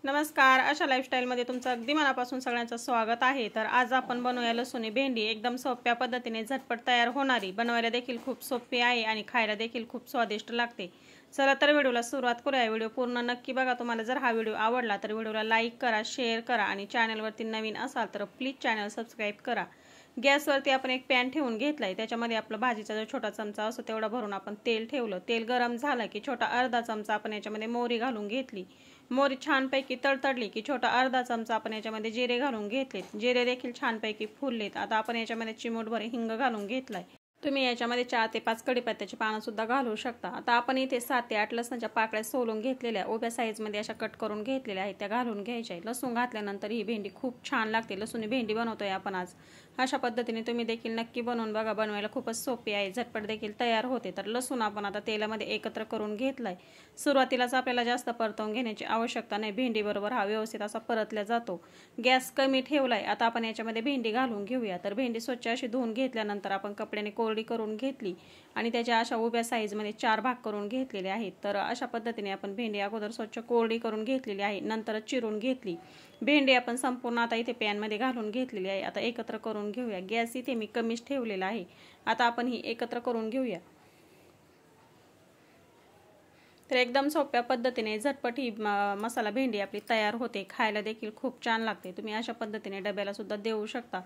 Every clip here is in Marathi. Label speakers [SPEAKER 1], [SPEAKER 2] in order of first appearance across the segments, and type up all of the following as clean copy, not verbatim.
[SPEAKER 1] नमस्कार, आशा लाईफस्टाईलमध्ये तुमचं अगदी मनापासून सगळ्यांचं स्वागत आहे। तर आज आपण बनवूया लसूणी भेंडी। एकदम सोप्या पद्धतीने झटपट तयार होणारी, बनवायला देखील खूप सोपी आहे आणि खायला देखील खूप स्वादिष्ट लागते। चला तर व्हिडिओला सुरुवात करूया। व्हिडिओ पूर्ण नक्की बघा। तुम्हाला जर हा व्हिडिओ आवडला तर व्हिडिओला लाईक करा, शेअर करा आणि चॅनलवरती नवीन असाल तर प्लीज चॅनल सबस्क्राईब करा। गॅसवरती आपण एक पॅन ठेवून घेतलाय, त्याच्यामध्ये आपला भाजीचा जो छोटा चमचा असतो तेवढा भरून आपण तेल ठेवलं। तेल गरम झालं की छोटा अर्धा चमचा आपण याच्यामध्ये मोहरी घालून घेतली। मोहरी छानपैकी तडतडली की छोटा अर्धा चमचा आपण याच्यामध्ये जिरे घालून घेतलेत। जिरे देखील छानपैकी फुललेत। आता आपण याच्यामध्ये चिमूटभर हिंग घालून घेतलाय। तुम्ही याच्यामध्ये 4 ते 5 कढीपत्त्याची पानं सुद्धा घालू शकता। आता आपण इथे 7 ते 8 लसणाच्या पाकळ्या सोलून घेतलेल्या, उभ्या साईजमध्ये अशा कट करून घेतलेल्या आहेत, त्या घालून घ्यायच्या। लसूण घातल्यानंतर ही भेंडी खूप छान लागते। लसूणी भेंडी बनवतोय आपण आज। अशा पद्धतीने तुम्ही देखील नक्की बनवून बघा। बनवायला खूपच सोपी आहे, झटपट देखील तयार होते। तर लसूण आपण आता तेलामध्ये एकत्र करून घेतलाय। सुरुवातीलाच आपल्याला जास्त परतवून घेण्याची आवश्यकता नाही, भेंडी बरोबर हा व्यवस्थित असा परतला जातो। गॅस कमी ठेवलाय। आता आपण याच्यामध्ये भेंडी घालून घेऊया। तर भेंडी स्वच्छ अशी धुवून घेतल्यानंतर आपण कपड्याने कोरडी करून घेतली आणि त्याच्या अशा उभ्या साईजमध्ये 4 भाग करून घेतलेले आहेत। तर अशा पद्धतीने आपण भेंडी अगोदर स्वच्छ कोरडी करून घेतलेली आहे, नंतर चिरून घेतली। भेंडी आपण संपूर्ण आता इथे पॅन मध्ये घालून घेतलेली आहे। आता एकत्र करून घेऊया। गॅस इथे मी कमीच ठेवलेला आहे। आता आपण ही एकत्र करून घेऊया। तर एकदम सोप्या पद्धतीने झटपट ही मसाला भेंडी आपली तयार होते। खायला देखील खूप छान लागते। तुम्ही अशा पद्धतीने डब्याला सुद्धा देऊ शकता।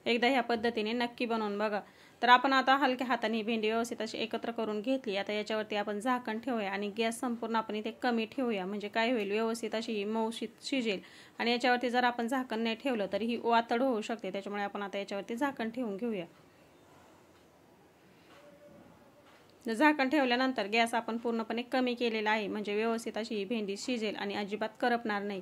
[SPEAKER 1] एकदा ह्या पद्धतीने नक्की बनवून बघा। तर आपण आता हलक्या हाताने ही भेंडी व्यवस्थित अशी एकत्र करून घेतली। आता याच्यावरती आपण झाकण ठेवूया आणि गॅस संपूर्ण आपण इथे कमी ठेवूया, म्हणजे काय होईल, व्यवस्थित अशी मऊशीत शिजेल। आणि याच्यावरती जर आपण झाकण नाही ठेवलं तर ही वातड होऊ शकते, त्याच्यामुळे आपण आता याच्यावरती झाकण ठेवून घेऊया। झाकण ठेवल्यानंतर गॅस आपण पूर्णपणे कमी केलेला आहे, म्हणजे व्यवस्थित अशी ही भेंडी शिजेल आणि अजिबात करपणार नाही।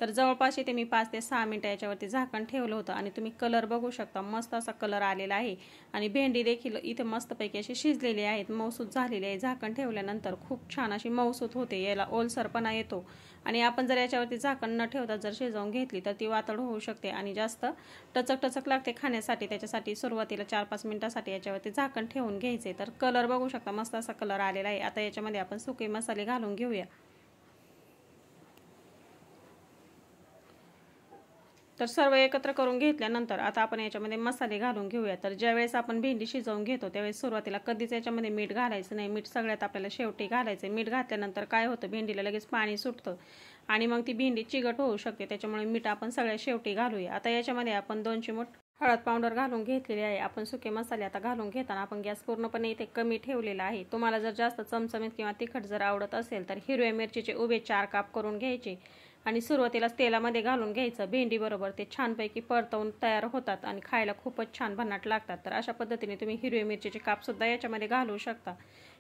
[SPEAKER 1] तर जवळपास इथे मी 5 ते 6 मिनिटं याच्यावरती झाकण ठेवलं होतं आणि तुम्ही कलर बघू शकता, मस्त असा कलर आलेला आहे आणि भेंडी देखील इथे मस्तपैकी अशी शिजलेली आहेत, मऊसूत झालेली आहे। झाकण ठेवल्यानंतर खूप छान अशी मऊसूत होते, याला ओलसरपणा येतो। आणि आपण जर याच्यावरती झाकण न ठेवता जर शिजवून घेतली तर ती वातड होऊ शकते आणि जास्त टचक टचक लागते खाण्यासाठी। त्याच्यासाठी सुरुवातीला 4-5 मिनिटांसाठी याच्यावरती झाकण ठेवून घ्यायचे। तर कलर बघू शकता, मस्त असा कलर आलेला आहे। आता याच्यामध्ये आपण सुके मसाले घालून घेऊया। तर सर्व एकत्र करून घेतल्यानंतर आता आपण याच्यामध्ये मसाले घालून घेऊया। तर ज्यावेळेस आपण भेंडी शिजवून घेतो त्यावेळेस सुरुवातीला कधीच याच्यामध्ये मीठ घालायचं नाही। मीठ सगळ्यात आपल्याला शेवटी घालायचं। मीठ घातल्यानंतर काय होतं, भेंडीला लगेच पाणी सुटतं आणि मग ती भेंडी चिकट होऊ शकते, त्याच्यामुळे मीठ आपण सगळ्यात शेवटी घालूया। आता याच्यामध्ये आपण 2 चिमूट हळद पावडर घालून घेतलेली आहे। आपण सुके मसाले आता घालून घेताना आपण गॅस पूर्णपणे इथे कमी ठेवलेला आहे। तुम्हाला जर जास्त चमचमीत किंवा तिखट जर आवडत असेल तर हिरव्या मिरचीचे उभे 4 काप करून घ्यायचे आणि सुरुवातीलाच तेलामध्ये घालून घ्यायचं। भेंडी बरोबर ते छानपैकी परतवून तयार होतात आणि खायला खूपच छान भन्नाट लागतात। तर अशा पद्धतीने तुम्ही हिरव्या मिरचीचे काप सुद्धा याच्यामध्ये घालू शकता।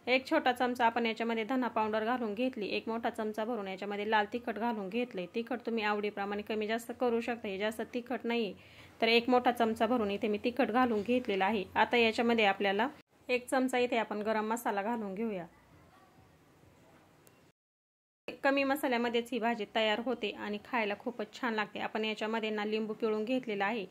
[SPEAKER 1] एक छोटा चमचा आपण याच्यामध्ये धना पावडर घालून घेतली। एक मोठा चमचा भरून याच्यामध्ये लाल तिखट घालून घेतले। तिखट तुम्ही आवडीप्रमाणे कमी जास्त करू शकता, हे जास्त तिखट नाही तर एक मोठा चमचा भरून इथे मी तिखट घालून घेतलेला आहे। आता याच्यामध्ये आपल्याला 1 चमचा इथे आपण गरम मसाला घालून घेऊया। कमी मसाल्यामध्येच ही भाजी तयार होते आणि खायला खूपच छान लागते। आपण याच्यामध्ये ना लिंबू पिळून घेतलेला आहे,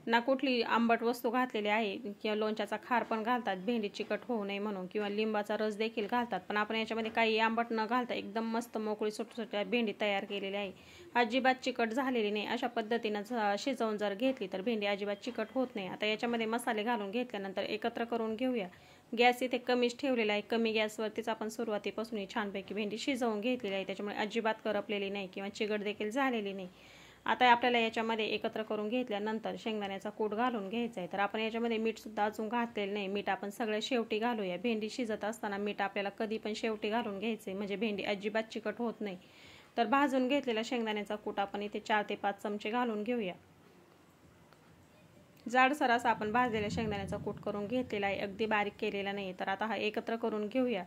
[SPEAKER 1] ना कुठली आंबट वस्तू घातलेली आहे, किंवा लोणच्याचा खार पण घालतात भेंडी चिकट होऊ नये म्हणून, किंवा लिंबाचा रस देखील घालतात, पण आपण याच्यामध्ये काही आंबट न घालता एकदम मस्त मोकळी सुटसुटीत भेंडी तयार केलेली आहे। अजिबात चिकट झालेली नाही। अशा पद्धतीने शिजवून जर घेतली तर भेंडी अजिबात चिकट होत नाही। आता याच्यामध्ये मसाले घालून घेतल्यानंतर एकत्र करून घेऊया। गॅस इथे कमीच ठेवलेला आहे। कमी गॅसवरतीच आपण सुरुवातीपासून छानपैकी भेंडी शिजवून घेतलेली आहे, त्याच्यामुळे अजिबात करपलेली नाही किंवा चिकट देखील झालेली नाही। आता आपल्याला याच्यामध्ये एकत्र करून घेतल्यानंतर शेंगदाण्याचा कूट घालून घ्यायचा आहे। तर आपण याच्यामध्ये मीठ सुद्धा अजून घातलेलं नाही, मीठ आपण सगळ्या शेवटी घालूया। भेंडी शिजत असताना मीठ आपल्याला कधी पण शेवटी घालून घ्यायचे, म्हणजे भेंडी अजिबात चिकट होत नाही। तर भाजून घेतलेला शेंगदाण्याचा कूट आपण इथे 4 ते 5 चमचे घालून घेऊया। जाडसर असा आपण भाजलेल्या शेंगदाण्याचा कूट करून घेतलेला आहे, अगदी बारीक केलेला नाही। तर आता हा एकत्र करून घेऊया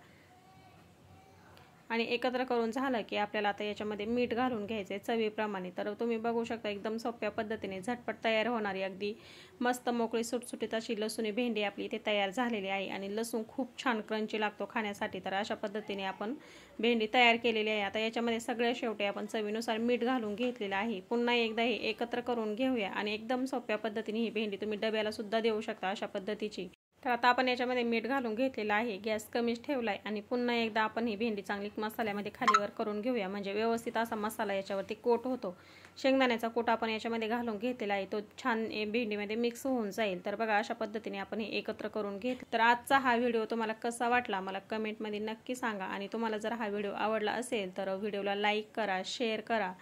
[SPEAKER 1] आणि एकत्र करून झालं की आपल्याला आता याच्यामध्ये मीठ घालून घ्यायचे चवीप्रमाणे। तर तुम्ही बघू शकता, एकदम सोप्या पद्धतीने झटपट तयार होणारी अगदी मस्त मोकळी सुटसुटीत अशी लसूणी भेंडी आपली इथे तयार झालेली आहे आणि लसूण खूप छान क्रंची लागतो खाण्यासाठी। तर अशा पद्धतीने आपण भेंडी तयार केलेली आहे। आता याच्यामध्ये सगळ्या शेवटी आपण चवीनुसार मीठ घालून घेतलेलं आहे। पुन्हा एकदा हे एकत्र करून घेऊया आणि एकदम सोप्या पद्धतीने ही भेंडी तुम्ही डब्याला सुद्धा देऊ शकता अशा पद्धतीची। तर आता आपण याच्यामध्ये मीठ घालून घेतलेलं आहे, गॅस कमीच ठेवला आहे आणि पुन्हा एकदा आपण ही भेंडी चांगली मसाल्यामध्ये खालीवर करून घेऊया, म्हणजे व्यवस्थित असा मसाला याच्यावरती कोट होतो। शेंगदाण्याचा कोट आपण याच्यामध्ये घालून घेतलेला आहे, तो छान भेंडीमध्ये मिक्स होऊन जाईल। तर बघा अशा पद्धतीने आपण हे एकत्र करून घेतलं। तर आजचा हा व्हिडिओ तुम्हाला कसा वाटला मला कमेंटमध्ये नक्की सांगा आणि तुम्हाला जर हा व्हिडिओ आवडला असेल तर व्हिडिओला लाईक करा, शेअर करा।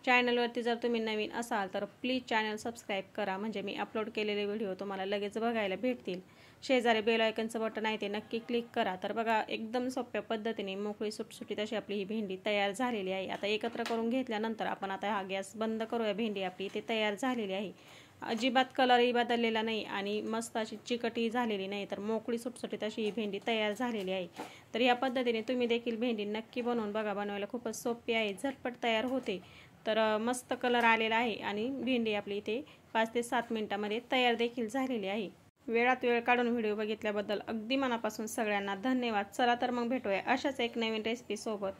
[SPEAKER 1] चॅनलवरती जर तुम्ही नवीन असाल तर प्लीज चॅनल सबस्क्राईब करा, म्हणजे मी अपलोड केलेले व्हिडिओ तुम्हाला लगेच बघायला भेटतील। शेजारी बेल आयकॉनचं बटन आहे ते नक्की क्लिक करा। तर बघा एकदम सोप्या पद्धतीने मोकळी सुटसुटीत अशी आपली ही भेंडी तयार झालेली आहे। आता एकत्र करून घेतल्यानंतर आपण आता हा गॅस बंद करूया। भेंडी आपली इथे तयार झालेली आहे, अजिबात कलरही बदललेला नाही आणि मस्त अशी चिकटही झालेली नाही, तर मोकळी सुटसुटीत अशी ही भेंडी तयार झालेली आहे। तर या पद्धतीने तुम्ही देखील भेंडी नक्की बनवून बघा, बनवायला खूपच सोपी आहे, झटपट तयार होते। तर मस्त कलर आलेला आहे आणि भेंडी आपली इथे 5 ते 7 मिनिटांमध्ये तयार देखील झालेली आहे। वेळात वेळ काढून व्हिडिओ बघितल्याबद्दल अगदी मनापासून सगळ्यांना धन्यवाद। चला तर मग भेटूया अशाच एक नवीन रेसिपी सोबत।